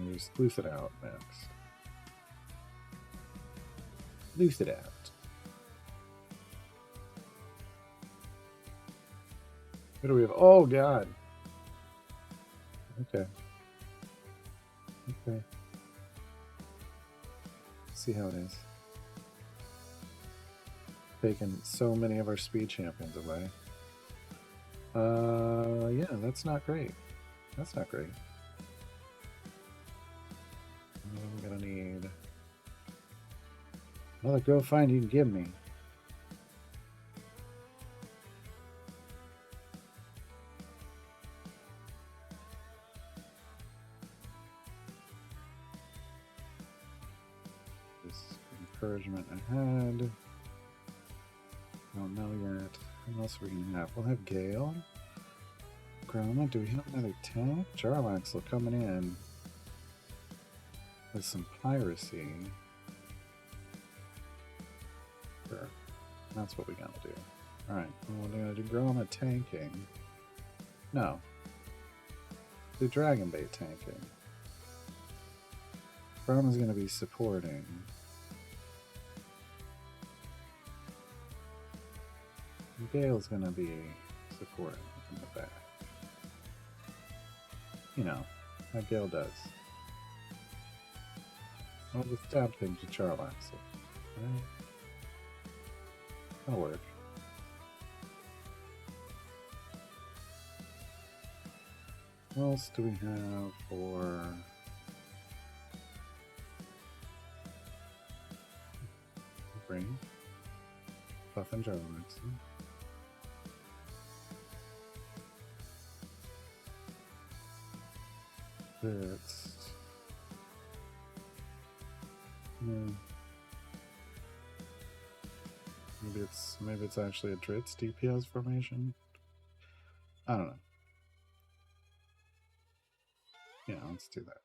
And just sleuth it out next. Sleuth it out. What do we have? Oh, God. Okay. Okay. See how it is. Taken so many of our speed champions away. Yeah, that's not great. That's not great. I'm gonna need another go find you can give me. This encouragement ahead. Don't know yet. What else are we gonna have? We'll have Gale. Groma, do we have another tank? Jarlaxle coming in with some piracy. Sure. That's what we gotta do. Alright, we're gonna do Groma tanking. No. Do Dragonbait tanking. Groma's gonna be supporting. Gale's gonna be supporting in the back. You know, how Gale does. I'll just stab things with Charlaxle. Right? That'll work. What else do we have for... Bring? Buff and Jarlaxle. It's maybe it's actually a Dritz DPS formation. I don't know. Yeah, let's do that.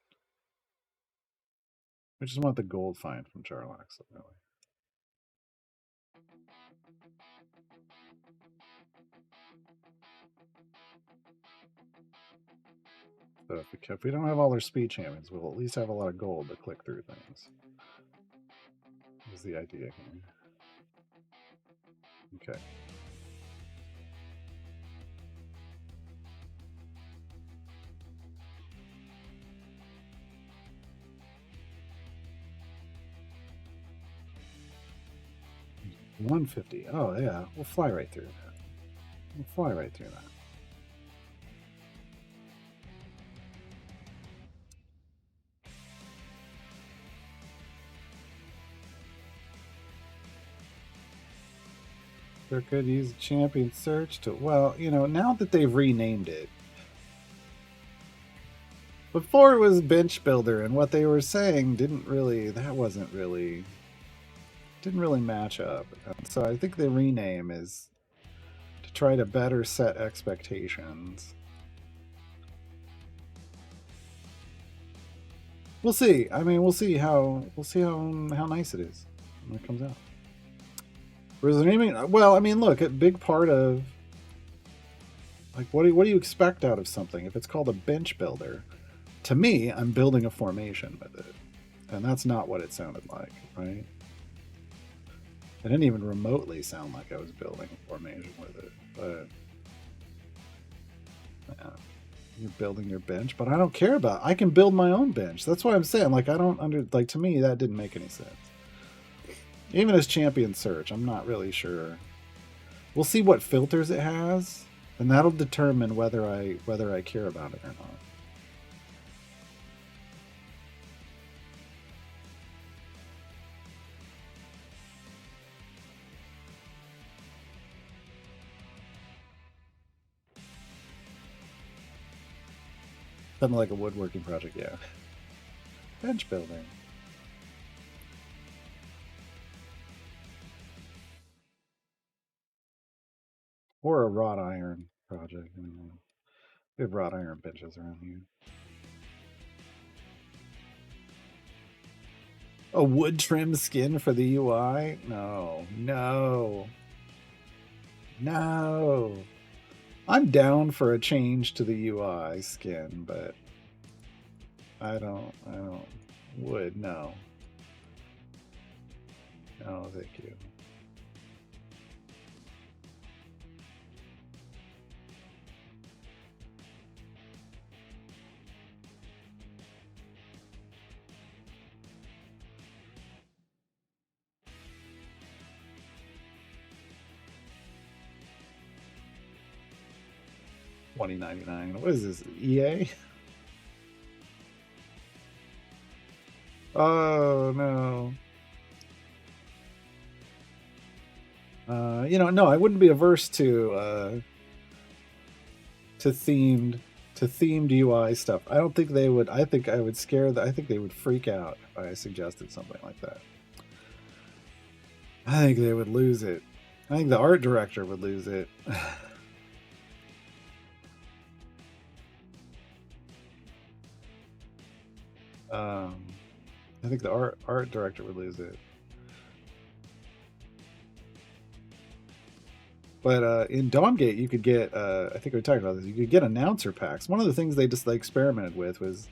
We just want the gold find from Jarlaxle, really. So if we don't have all our speed champions, we'll at least have a lot of gold to click through things. Is the idea here. Okay. $150. Oh yeah, we'll fly right through that. We'll fly right through that. Sure could use champion search to, well, you know, now that they've renamed it. Before it was bench builder, and what they were saying didn't really match up. So I think the rename is to try to better set expectations. We'll see. I mean, we'll see how nice it is when it comes out. Was there anything? Well, I mean, look, a big part of like what do you expect out of something? If it's called a bench builder, to me, I'm building a formation with it, and that's not what it sounded like, right? It didn't even remotely sound like I was building a formation with it, but yeah, you're building your bench, but I don't care about. I can build my own bench. That's why I'm saying, like, I don't like, to me that didn't make any sense. Even as champion search, I'm not really sure. We'll see what filters it has, and that'll determine whether I care about it or not. Something like a woodworking project, yeah. Bench building. Or a wrought iron project. I mean, we have wrought iron benches around here. A wood trim skin for the UI? No. No. No. I'm down for a change to the UI skin, but I don't. Wood, no. No, thank you. $20.99. What is this? EA? Oh no. No, I wouldn't be averse to themed to themed UI stuff. I don't think they would. I think I would I think they would freak out if I suggested something like that. I think they would lose it. I think the art director would lose it. I think the art director would lose it. But in Dawngate, you could get, I think we talked about this, you could get announcer packs. One of the things they just experimented with was,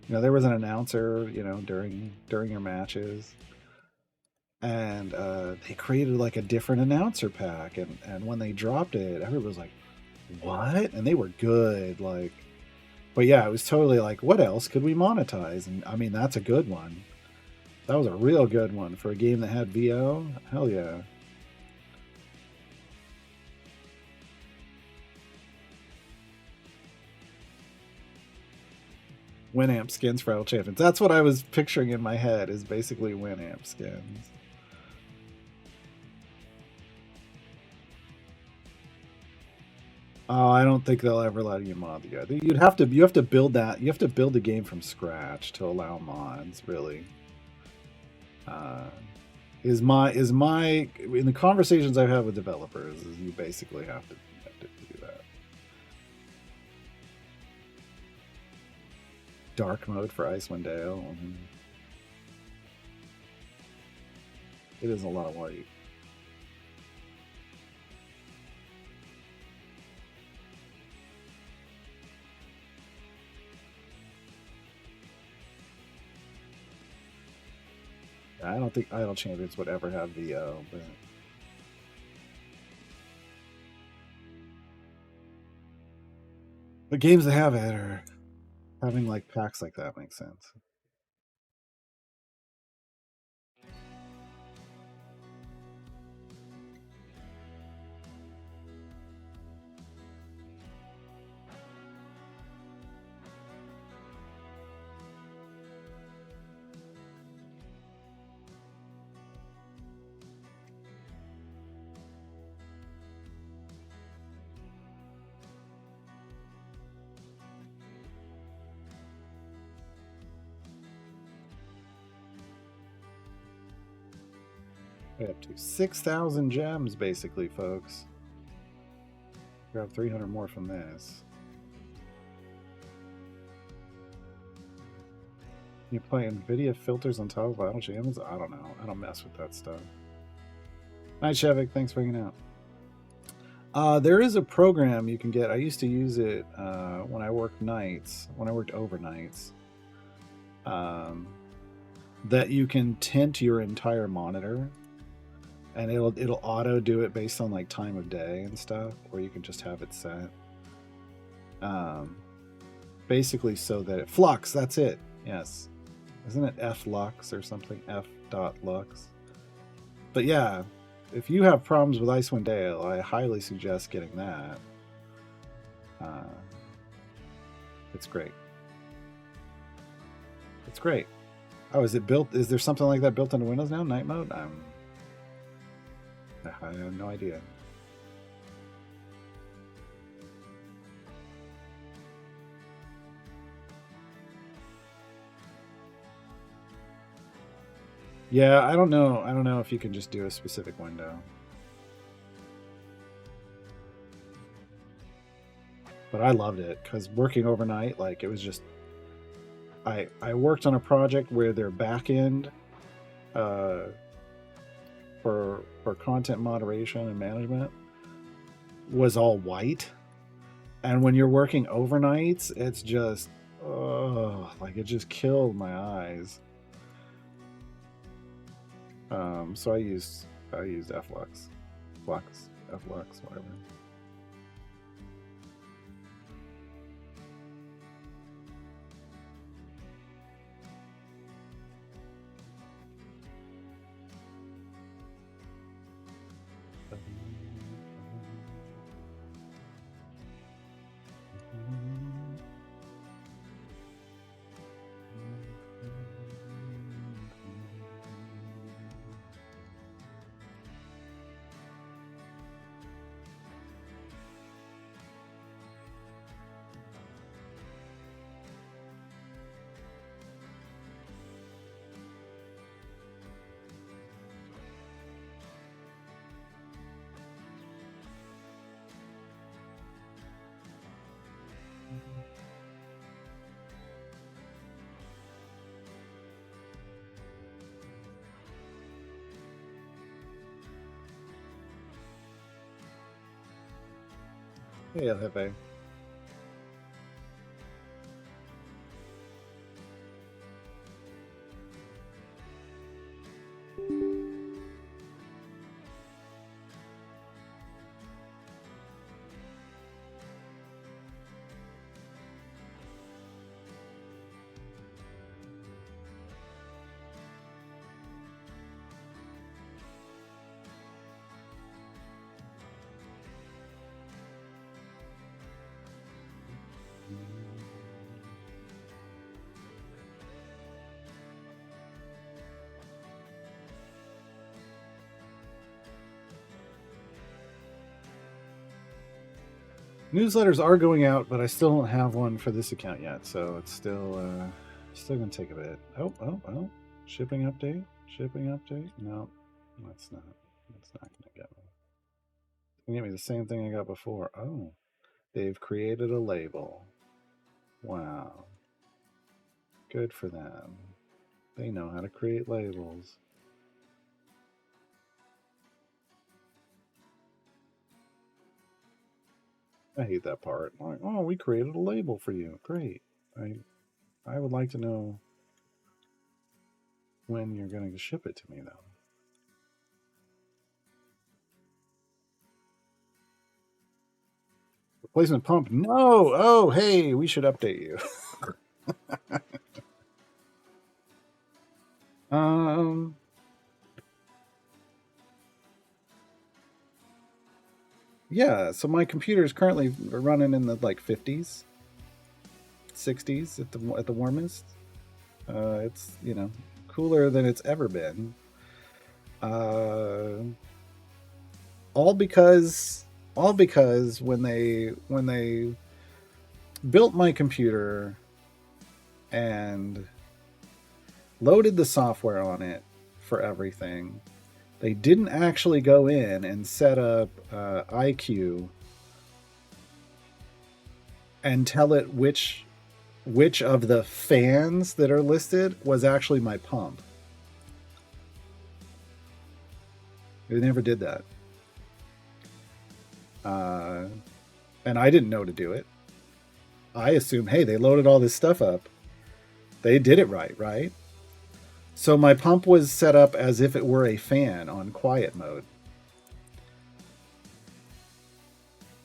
there was an announcer, during your matches. And they created like a different announcer pack. And when they dropped it, everybody was like, what? And they were good. But yeah, it was totally like, what else could we monetize? And I mean, that's a good one. That was a real good one for a game that had VO. Hell yeah. Winamp skins for Idle Champions. That's what I was picturing in my head, is basically Winamp skins. Oh, I don't think they'll ever let you mod the other. You have to build that. You have to build the game from scratch to allow mods. Really, is my in the conversations I've had with developers, is you basically have to do that. Dark mode for Icewind Dale. It is a lot of white. I don't think Idle Champions would ever have VO, but the games that have it are having like packs like that makes sense. Up to 6,000 gems, basically, folks. Grab 300 more from this. You play NVIDIA filters on top of Idle Champions? I don't know. I don't mess with that stuff. Night Shevik, thanks for hanging out. There is a program you can get. I used to use it when I worked nights, when I worked overnights. That you can tint your entire monitor. And it'll auto do it based on like time of day and stuff, or you can just have it set. Basically, so that it flux. That's it. Yes, isn't it flux or something? F.lux. But yeah, if you have problems with Icewind Dale, I highly suggest getting that. It's great. It's great. Oh, is it built? Is there something like that built into Windows now? Night mode? I have no idea. Yeah, I don't know. I don't know if you can just do a specific window. But I loved it because working overnight, like it was just. I worked on a project where their back end for content moderation and management was all white, and when you're working overnights, it's just Oh, like it just killed my eyes. So I used Flux, whatever. Hey, El Jefe. Newsletters are going out, but I still don't have one for this account yet, so it's still gonna take a bit. Oh. Shipping update? Shipping update? No, that's not. That's not gonna get me. It's gonna get me the same thing I got before. Oh, they've created a label. Wow. Good for them. They know how to create labels. I hate that part. Like, oh, we created a label for you. Great. I would like to know when you're going to ship it to me, though. Replacement pump. No. Oh, hey, we should update you. um. Yeah. So my computer is currently running in the like 50s, 60s at the warmest. It's cooler than it's ever been. Uh, all because when they built my computer and loaded the software on it for everything, they didn't actually go in and set up IQ and tell it which of the fans that are listed was actually my pump. They never did that. And I didn't know to do it. I assumed, hey, they loaded all this stuff up. They did it right? So my pump was set up as if it were a fan on quiet mode.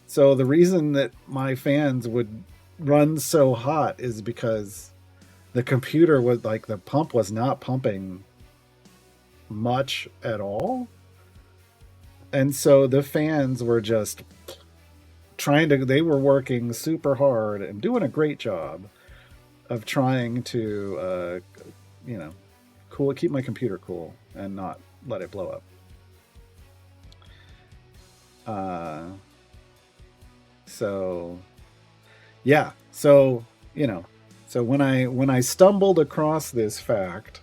So the reason that my fans would run so hot is because the computer was like, the pump was not pumping much at all. And so the fans were just they were working super hard and doing a great job of trying to, keep my computer cool and not let it blow up. So yeah. So when I stumbled across this fact,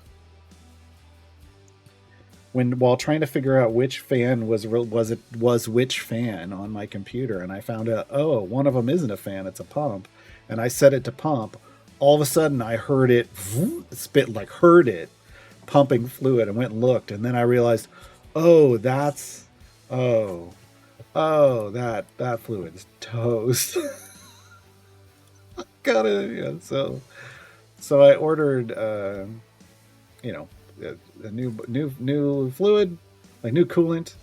while trying to figure out which fan was which fan on my computer, and I found out, oh, one of them isn't a fan, it's a pump, and I set it to pump. All of a sudden, I heard it heard it pumping fluid, and went and looked, and then I realized, oh, that fluid's toast. Got it. Yeah. So I ordered, you know, a new fluid, like new coolant,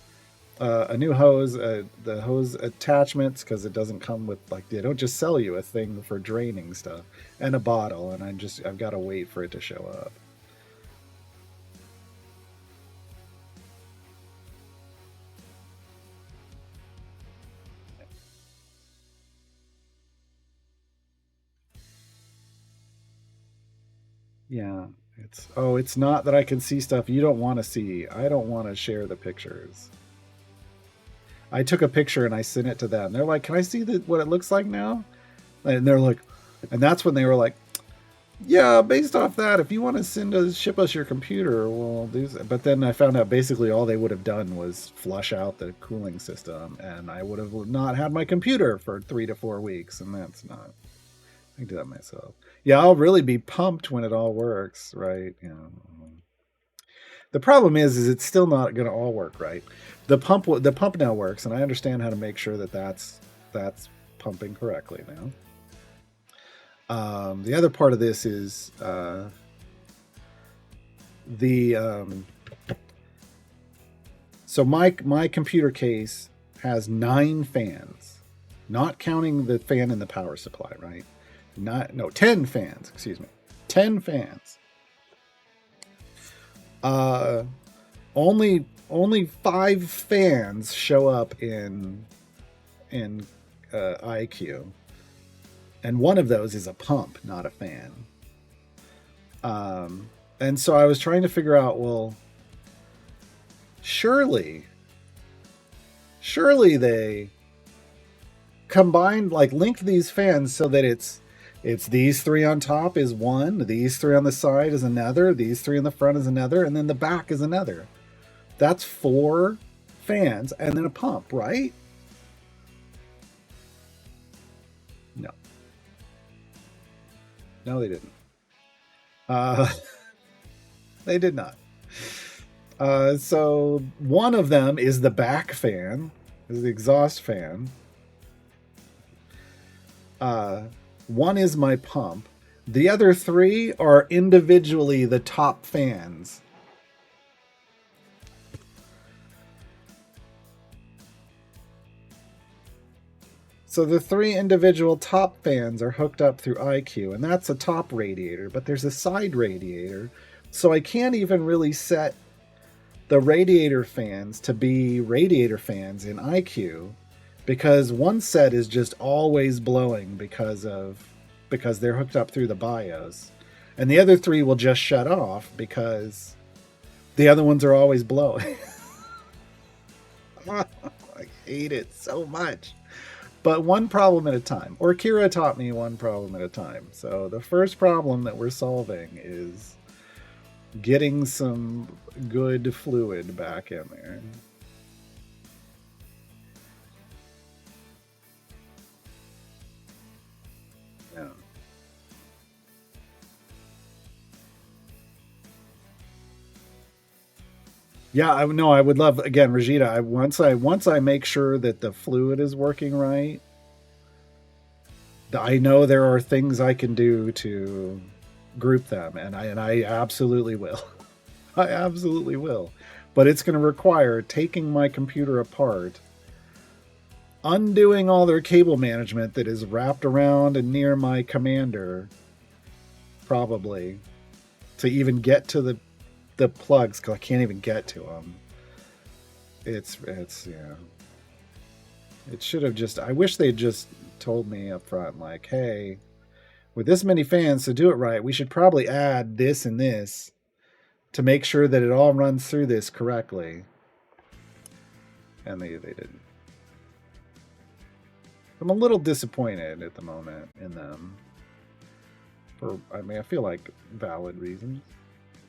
a new hose, the hose attachments, because it doesn't come with, like, they don't just sell you a thing for draining stuff, and a bottle, and I've got to wait for it to show up. Yeah, it's not that I can see stuff you don't want to see. I don't want to share the pictures. I took a picture and I sent it to them. They're like, "Can I see what it looks like now?" And they're like, and that's when they were like, "Yeah, based off that, if you want to ship us your computer, we'll do." But then I found out basically all they would have done was flush out the cooling system, and I would have not had my computer for 3 to 4 weeks, and that's not. I can do that myself. Yeah, I'll really be pumped when it all works, right? You know. The problem is it's still not going to all work right. The pump now works, and I understand how to make sure that that's pumping correctly now. The other part of this is so my computer case has 9 fans, not counting the fan in the power supply, right? 10 fans, excuse me. 10 fans. Only 5 fans show up in IQ, and one of those is a pump, not a fan. And so I was trying to figure out, well, surely they combined, like, linked these fans so that it's these 3 on top is one, these 3 on the side is another, these 3 in the front is another, and then the back is another. That's 4 fans and then a pump, right? No. No, they didn't. They did not. So one of them is the back fan, is the exhaust fan. One is my pump. The other 3 are individually the top fans. So the 3 individual top fans are hooked up through IQ, and that's a top radiator, but there's a side radiator. So I can't even really set the radiator fans to be radiator fans in IQ, because one set is just always blowing because they're hooked up through the BIOS, and the other 3 will just shut off because the other ones are always blowing. I hate it so much. But one problem at a time. Or Kira taught me one problem at a time. So the first problem that we're solving is getting some good fluid back in there. Yeah. Yeah, I would love, again, Regita. Once I make sure that the fluid is working right, I know there are things I can do to group them, and I absolutely will. I absolutely will. But it's going to require taking my computer apart, undoing all their cable management that is wrapped around and near my commander, probably, to even get to the plugs, because I can't even get to them. It's yeah. It should have just. I wish they'd just told me up front, like, hey, with this many fans, to do it right, we should probably add this and this to make sure that it all runs through this correctly. And they didn't. I'm a little disappointed at the moment in them. I feel like valid reasons.